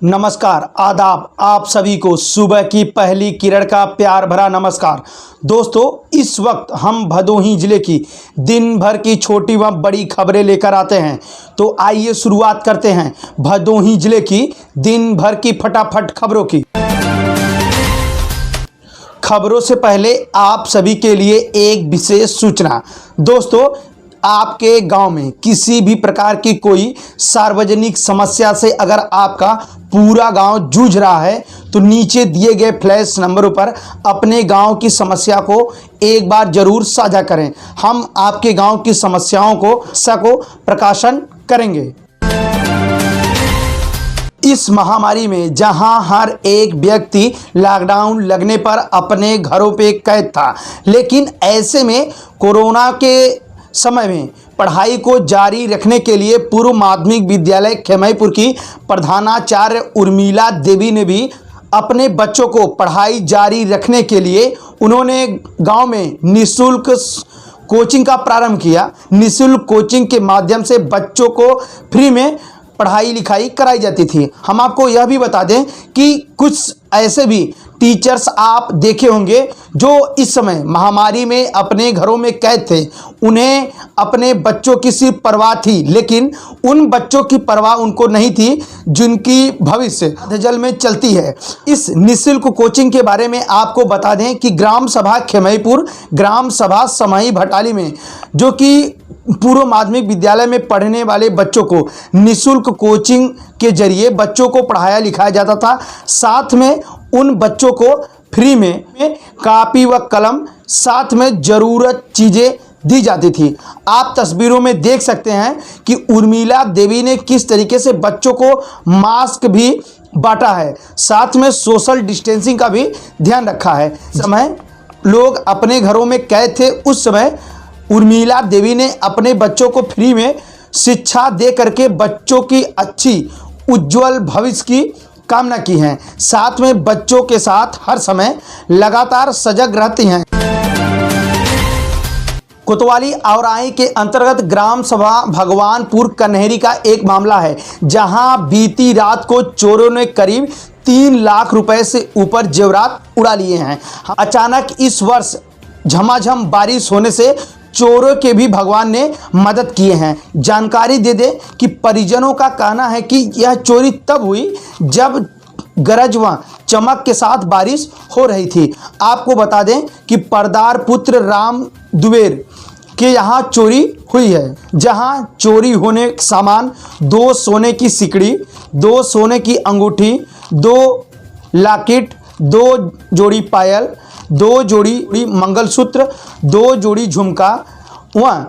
नमस्कार, आदाब। आप सभी को सुबह की पहली किरण का प्यार भरा नमस्कार। दोस्तों, इस वक्त हम भदोही जिले की दिन भर की छोटी व बड़ी खबरें लेकर आते हैं। तो आइए शुरुआत करते हैं भदोही जिले की दिन भर की फटाफट खबरों की। खबरों से पहले आप सभी के लिए एक विशेष सूचना। दोस्तों, आपके गांव में किसी भी प्रकार की कोई सार्वजनिक समस्या से अगर आपका पूरा गांव जूझ रहा है तो नीचे दिए गए फ्लैश नंबरों पर अपने गांव की समस्या को एक बार जरूर साझा करें। हम आपके गांव की समस्याओं को प्रकाशन करेंगे। इस महामारी में जहां हर एक व्यक्ति लॉकडाउन लगने पर अपने घरों पे कैद था, लेकिन ऐसे में कोरोना के समय में पढ़ाई को जारी रखने के लिए पूर्व माध्यमिक विद्यालय खेमईपुर की प्रधानाचार्य उर्मिला देवी ने भी अपने बच्चों को पढ़ाई जारी रखने के लिए उन्होंने गांव में निःशुल्क कोचिंग का प्रारंभ किया। निःशुल्क कोचिंग के माध्यम से बच्चों को फ्री में पढ़ाई लिखाई कराई जाती थी। हम आपको यह भी बता दें कि कुछ ऐसे भी टीचर्स आप देखे होंगे जो इस समय महामारी में अपने घरों में कैद थे। उन्हें अपने बच्चों की सिर्फ परवाह थी, लेकिन उन बच्चों की परवाह उनको नहीं थी जिनकी भविष्य जल में चलती है। इस निःशुल्क कोचिंग के बारे में आपको बता दें कि ग्राम सभा खेमईपुर, ग्राम सभा समई भटाली में जो कि पूर्व माध्यमिक विद्यालय में पढ़ने वाले बच्चों को निःशुल्क कोचिंग के जरिए बच्चों को पढ़ाया लिखाया जाता था। साथ में उन बच्चों को फ्री में कापी व कलम, साथ में ज़रूरत चीज़ें दी जाती थी। आप तस्वीरों में देख सकते हैं कि उर्मिला देवी ने किस तरीके से बच्चों को मास्क भी बांटा है, साथ में सोशल डिस्टेंसिंग का भी ध्यान रखा है। समय लोग अपने घरों में कैद थे, उस समय उर्मिला देवी ने अपने बच्चों को फ्री में शिक्षा दे करके बच्चों की अच्छी उज्जवल भविष्य की कामना की है। साथ में बच्चों के साथ हर समय लगातार सजग रहती हैं। कोतवाली औराई के अंतर्गत ग्राम सभा भगवानपुर कन्हेरी का एक मामला है, जहां बीती रात को चोरों ने करीब 3 लाख रुपए से ऊपर जेवरात उड़ा लिए हैं। अचानक इस वर्ष झमाझम बारिश होने से चोरों के भी भगवान ने मदद किए हैं। जानकारी दे दें कि परिजनों का कहना है कि यह चोरी तब हुई जब गरज व चमक के साथ बारिश हो रही थी। आपको बता दें कि परदार पुत्र राम दुबेर के यहाँ चोरी हुई है, जहां चोरी होने सामान 2 सोने की सिकड़ी, 2 सोने की अंगूठी, 2 लॉकेट, 2 जोड़ी पायल, 2 जोड़ी मंगलसूत्र, 2 जोड़ी झुमका व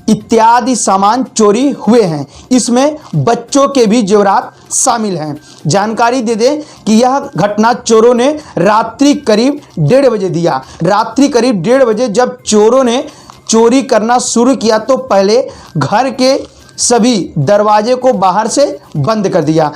इत्यादि सामान चोरी हुए हैं। इसमें बच्चों के भी जेवरात शामिल हैं। जानकारी दे दें कि यह घटना चोरों ने रात्रि करीब 1:30 बजे दिया। रात्रि करीब 1:30 बजे जब चोरों ने चोरी करना शुरू किया तो पहले घर के सभी दरवाजे को बाहर से बंद कर दिया।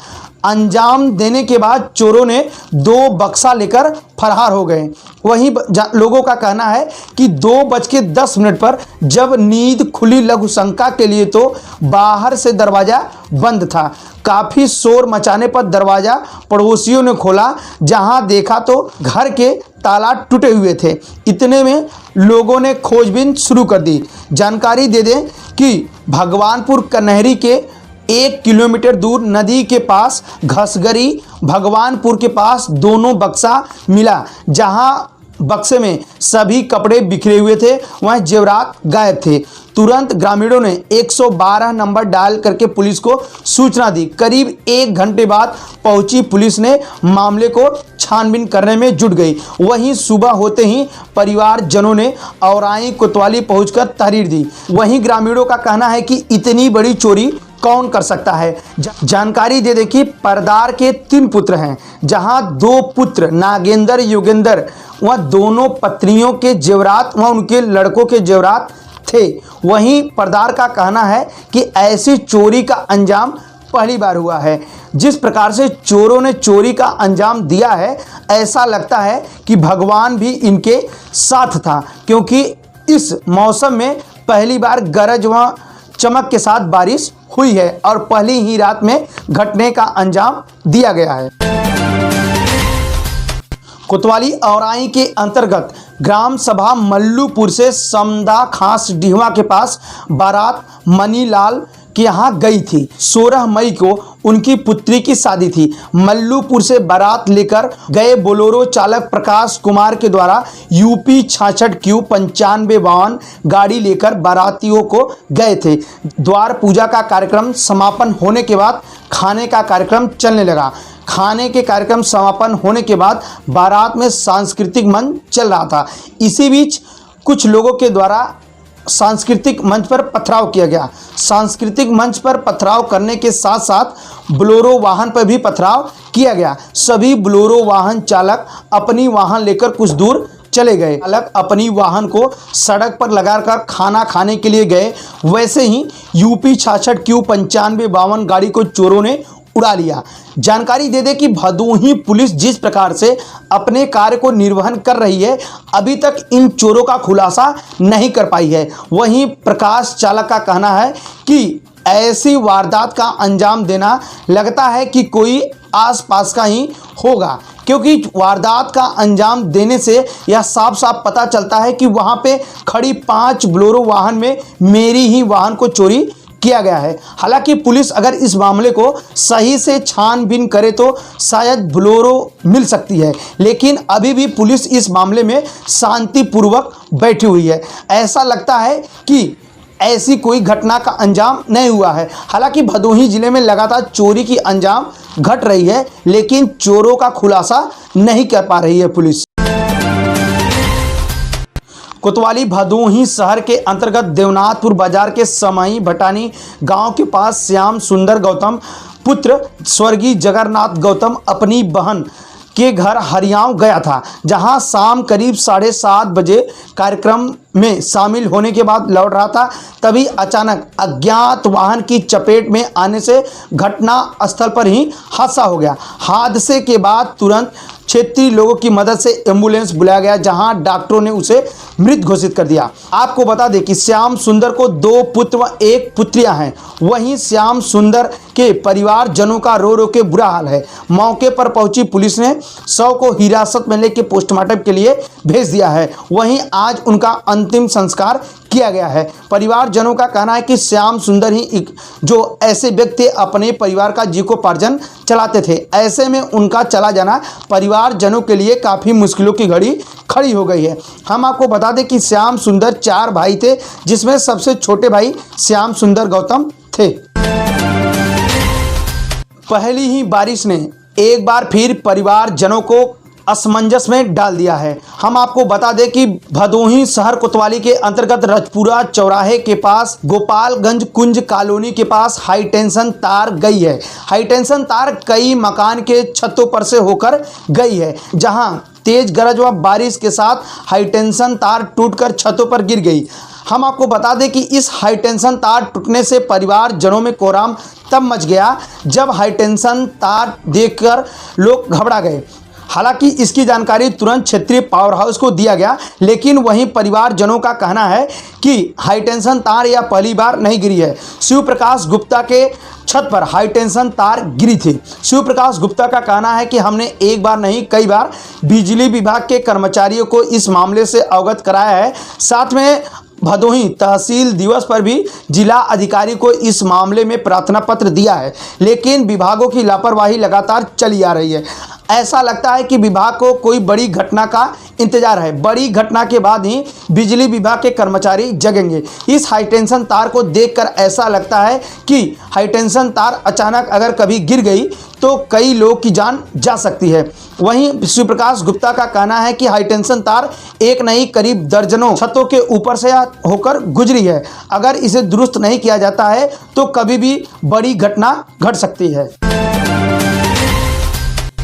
अंजाम देने के बाद चोरों ने 2 बक्सा लेकर फरार हो गए। वहीं लोगों का कहना है कि 2:10 पर जब नींद खुली लघु शंका के लिए तो बाहर से दरवाज़ा बंद था। काफ़ी शोर मचाने पर दरवाज़ा पड़ोसियों ने खोला, जहां देखा तो घर के ताला टूटे हुए थे। इतने में लोगों ने खोजबीन शुरू कर दी। जानकारी दे दें कि भगवानपुर कन्हेरी के 1 किलोमीटर दूर नदी के पास घसगरी भगवानपुर के पास दोनों बक्सा मिला, जहां बक्से में सभी कपड़े बिखरे हुए थे, वहीं जेवरात गायब थे। तुरंत ग्रामीणों ने 112 नंबर डायल करके पुलिस को सूचना दी। करीब 1 घंटे बाद पहुंची पुलिस ने मामले को छानबीन करने में जुट गई। वहीं सुबह होते ही परिवारजनों ने औराई कोतवाली पहुंचकर तहरीर दी। वहीं ग्रामीणों का कहना है कि इतनी बड़ी चोरी कौन कर सकता है। जानकारी दे दें कि परदार के 3 पुत्र हैं, जहां 2 पुत्र नागेंद्र योगेंद्र व दोनों पत्नियों के जेवरात व उनके लड़कों के जेवरात थे। वहीं परदार का कहना है कि ऐसी चोरी का अंजाम पहली बार हुआ है। जिस प्रकार से चोरों ने चोरी का अंजाम दिया है, ऐसा लगता है कि भगवान भी इनके साथ था, क्योंकि इस मौसम में पहली बार गरज व चमक के साथ बारिश हुई है और पहली ही रात में घटने का अंजाम दिया गया है। कोतवाली औराई के अंतर्गत ग्राम सभा मल्लूपुर से समदा खास डिहवा के पास बारात मनीलाल के यहाँ गई थी। 16 मई को उनकी पुत्री की शादी थी। मल्लूपुर से बारात लेकर गए बोलेरो चालक प्रकाश कुमार के द्वारा यूपी 66Q 9552 गाड़ी लेकर बारातियों को गए थे। द्वार पूजा का कार्यक्रम समापन होने के बाद खाने का कार्यक्रम चलने लगा। खाने के कार्यक्रम समापन होने के बाद बारात में सांस्कृतिक मंच चल रहा था। इसी बीच कुछ लोगों के द्वारा सांस्कृतिक मंच पर पथराव किया गया। सांस्कृतिक मंच पर पथराव करने के साथ साथ बोलेरो वाहन पर भी पथराव किया गया। सभी बोलेरो वाहन चालक अपनी वाहन लेकर कुछ दूर चले गए। चालक अपनी वाहन को सड़क पर लगाकर खाना खाने के लिए गए। वैसे ही यूपी 66Q 9552 गाड़ी को चोरों ने उड़ा लिया। जानकारी दे दें कि भदोही पुलिस जिस प्रकार से अपने कार्य को निर्वहन कर रही है, अभी तक इन चोरों का खुलासा नहीं कर पाई है। वहीं प्रकाश चालक का कहना है कि ऐसी वारदात का अंजाम देना लगता है कि कोई आसपास का ही होगा, क्योंकि वारदात का अंजाम देने से यह साफ साफ पता चलता है कि वहां पे खड़ी 5 बोलेरो वाहन में मेरी ही वाहन को चोरी किया गया है। हालांकि पुलिस अगर इस मामले को सही से छानबीन करे तो शायद बोलेरो मिल सकती है, लेकिन अभी भी पुलिस इस मामले में शांतिपूर्वक बैठी हुई है। ऐसा लगता है कि ऐसी कोई घटना का अंजाम नहीं हुआ है। हालांकि भदोही जिले में लगातार चोरी की अंजाम घट रही है, लेकिन चोरों का खुलासा नहीं कर पा रही है पुलिस। कोतवाली भदोही शहर के अंतर्गत देवनाथपुर बाजार के समई भटानी गांव के पास श्याम सुंदर गौतम पुत्र स्वर्गीय जगन्नाथ गौतम अपनी बहन के घर हरियाव गया था, जहां शाम करीब 7:30 बजे कार्यक्रम में शामिल होने के बाद लौट रहा था। तभी अचानक अज्ञात वाहन की चपेट में आने से घटना स्थल पर ही हादसा हो गया। हादसे के बाद तुरंत क्षेत्रीय लोगों की मदद से एम्बुलेंस बुलाया गया, जहां डॉक्टरों ने उसे मृत घोषित कर दिया। आपको बता दें कि श्याम सुंदर को 2 पुत्र व 1 पुत्रियां हैं। वहीं श्याम सुंदर के परिवारजनों का रो रो के बुरा हाल है। मौके पर पहुंची पुलिस ने शव को हिरासत में लेकर पोस्टमार्टम के लिए भेज दिया है। वहीं आज उनका अंतिम संस्कार किया गया है। परिवारजनों का कहना है कि श्याम सुंदर ही जो ऐसे व्यक्ति अपने परिवार का जीविकोपार्जन चलाते थे। ऐसे में उनका चला जाना परिवारजनों के लिए काफ़ी मुश्किलों की घड़ी खड़ी हो गई है। हम आपको बता दें कि श्याम सुंदर 4 भाई थे, जिसमें सबसे छोटे भाई श्याम सुंदर गौतम थे। पहली ही बारिश ने एक बार फिर परिवारजनों को असमंजस में डाल दिया है। हम आपको बता दें कि भदोही शहर कोतवाली के अंतर्गत रजपुरा चौराहे के पास गोपालगंज कुंज कॉलोनी के पास हाई टेंशन तार गई है। हाई टेंशन तार कई मकान के छतों पर से होकर गई है, जहां तेज गरज व बारिश के साथ हाई टेंशन तार टूटकर छतों पर गिर गई। हम आपको बता दें कि इस हाई टेंशन तार टूटने से परिवारजनों में कोहराम तब मच गया जब हाई टेंशन तार देखकर लोग घबरा गए। हालांकि इसकी जानकारी तुरंत क्षेत्रीय पावर हाउस को दिया गया, लेकिन वहीं परिवारजनों का कहना है कि हाई टेंशन तार यह पहली बार नहीं गिरी है। शिव प्रकाश गुप्ता के छत पर हाई टेंशन तार गिरी थी। शिव प्रकाश गुप्ता का कहना है कि हमने एक बार नहीं कई बार बिजली विभाग के कर्मचारियों को इस मामले से अवगत कराया है। साथ में भदोही तहसील दिवस पर भी जिला अधिकारी को इस मामले में प्रार्थना पत्र दिया है, लेकिन विभागों की लापरवाही लगातार चली आ रही है। ऐसा लगता है कि विभाग को कोई बड़ी घटना का इंतजार है। बड़ी घटना के बाद ही बिजली विभाग के कर्मचारी जगेंगे। इस हाई टेंशन तार को देखकर ऐसा लगता है कि हाई टेंशन तार अचानक अगर कभी गिर गई तो कई लोग की जान जा सकती है। वहीं शिव प्रकाश गुप्ता का कहना है कि हाई टेंशन तार एक नहीं करीब दर्जनों छतों के ऊपर से होकर गुजरी है। अगर इसे दुरुस्त नहीं किया जाता है तो कभी भी बड़ी घटना घट सकती है।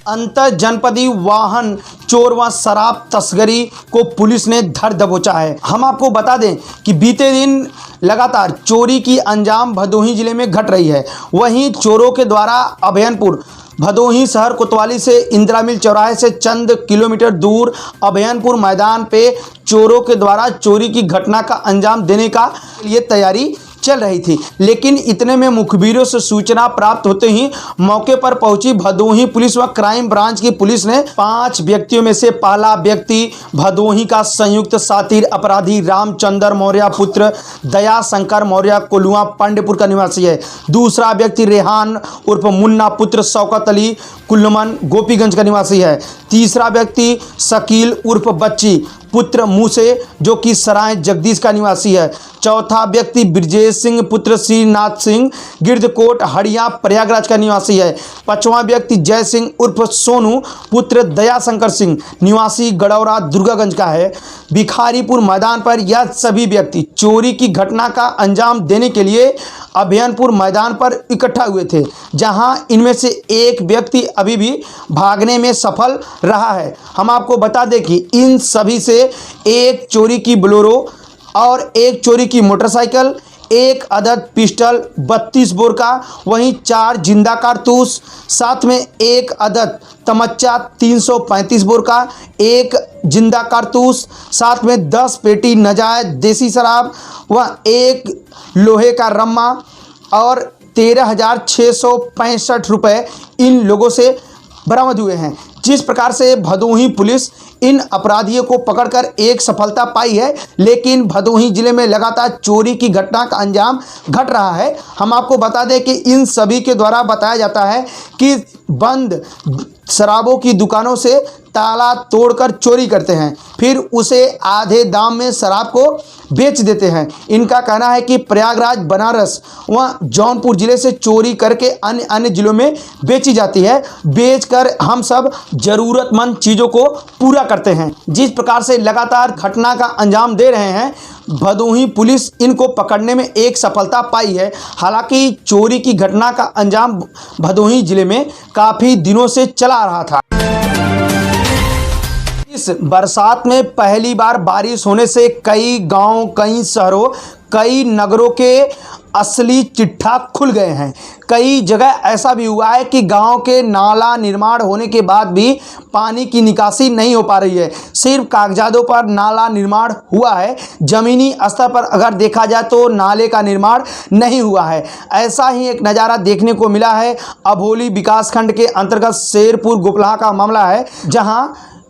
अंतर जनपदी वाहन चोर व शराब तस्करी को पुलिस ने धर दबोचा है। हम आपको बता दें कि बीते दिन लगातार चोरी की अंजाम भदोही जिले में घट रही है। वहीं चोरों के द्वारा अभयनपुर भदोही शहर कोतवाली से इंदिरा मिल चौराहे से चंद किलोमीटर दूर अभयनपुर मैदान पे चोरों के द्वारा चोरी की घटना का अंजाम देने का लिए तैयारी चल रही थी। लेकिन इतने में मुखबिरों से सूचना प्राप्त होते ही मौके पर पहुंची भदोही पुलिस व क्राइम ब्रांच की पुलिस ने 5 व्यक्तियों में से पहला व्यक्ति भदोही का संयुक्त शातिर अपराधी रामचंद्र मौर्य पुत्र दया शंकर मौर्य कोलुआ पांडेपुर का निवासी है। दूसरा व्यक्ति रेहान उर्फ मुन्ना पुत्र शौकत अली कुल्लमन गोपीगंज का निवासी है। तीसरा व्यक्ति शकील उर्फ बच्ची पुत्र मूसे जो कि सराय जगदीश का निवासी है। चौथा व्यक्ति ब्रजेश सिंह पुत्र श्रीनाथ सिंह गिरदकोट हड़िया प्रयागराज का निवासी है। पांचवां व्यक्ति जय सिंह उर्फ सोनू पुत्र दयाशंकर सिंह निवासी गड़ौरा दुर्गागंज का है। भिखारीपुर मैदान पर यह सभी व्यक्ति चोरी की घटना का अंजाम देने के लिए अभियानपुर मैदान पर इकट्ठा हुए थे, जहां इनमें से एक व्यक्ति अभी भी भागने में सफल रहा है। हम आपको बता दें कि इन सभी से एक चोरी की बोलेरो और एक चोरी की मोटरसाइकिल, एक अदद पिस्टल 32 बोर का, वहीं 4 जिंदा कारतूस, साथ में एक अदद तमच्चा 335 बोर का, एक जिंदा कारतूस, साथ में 10 पेटी नाजायज देसी शराब व एक लोहे का रम्मा और 13,665 रुपये इन लोगों से बरामद हुए हैं। जिस प्रकार से भदोही पुलिस इन अपराधियों को पकड़कर एक सफलता पाई है, लेकिन भदोही जिले में लगातार चोरी की घटना का अंजाम घट रहा है। हम आपको बता दें कि इन सभी के द्वारा बताया जाता है कि बंद शराबों की दुकानों से ताला तोड़कर चोरी करते हैं, फिर उसे आधे दाम में शराब को बेच देते हैं। इनका कहना है कि प्रयागराज, बनारस व जौनपुर जिले से चोरी करके अन्य अन्य जिलों में बेची जाती है। बेचकर हम सब ज़रूरतमंद चीज़ों को पूरा करते हैं। जिस प्रकार से लगातार घटना का अंजाम दे रहे हैं, भदोही पुलिस इनको पकड़ने में एक सफलता पाई है। हालांकि चोरी की घटना का अंजाम भदोही जिले में काफ़ी दिनों से चला आ रहा था। इस बरसात में पहली बार बारिश होने से कई गांव, कई शहरों, कई नगरों के असली चिट्ठा खुल गए हैं। कई जगह ऐसा भी हुआ है कि गांव के नाला निर्माण होने के बाद भी पानी की निकासी नहीं हो पा रही है। सिर्फ कागजातों पर नाला निर्माण हुआ है, ज़मीनी स्तर पर अगर देखा जाए तो नाले का निर्माण नहीं हुआ है। ऐसा ही एक नज़ारा देखने को मिला है अभोली विकासखंड के अंतर्गत शेरपुर गोपलाहा का मामला है, जहां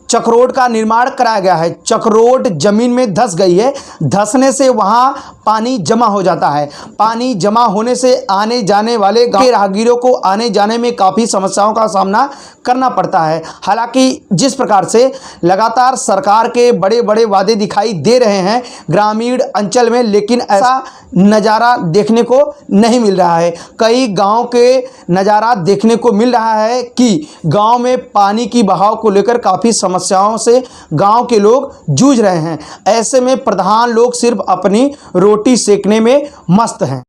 चक्रोड का निर्माण कराया गया है। चक्रोड जमीन में धंस गई है। धंसने से वहां पानी जमा हो जाता है। पानी जमा होने से आने जाने वाले गांव के राहगीरों को आने जाने में काफ़ी समस्याओं का सामना करना पड़ता है। हालांकि जिस प्रकार से लगातार सरकार के बड़े बड़े वादे दिखाई दे रहे हैं ग्रामीण अंचल में, लेकिन ऐसा नज़ारा देखने को नहीं मिल रहा है। कई गांव के नज़ारा देखने को मिल रहा है कि गांव में पानी की बहाव को लेकर काफ़ी समस्याओं से गांव के लोग जूझ रहे हैं। ऐसे में प्रधान लोग सिर्फ अपनी रोटी सेकने में मस्त हैं।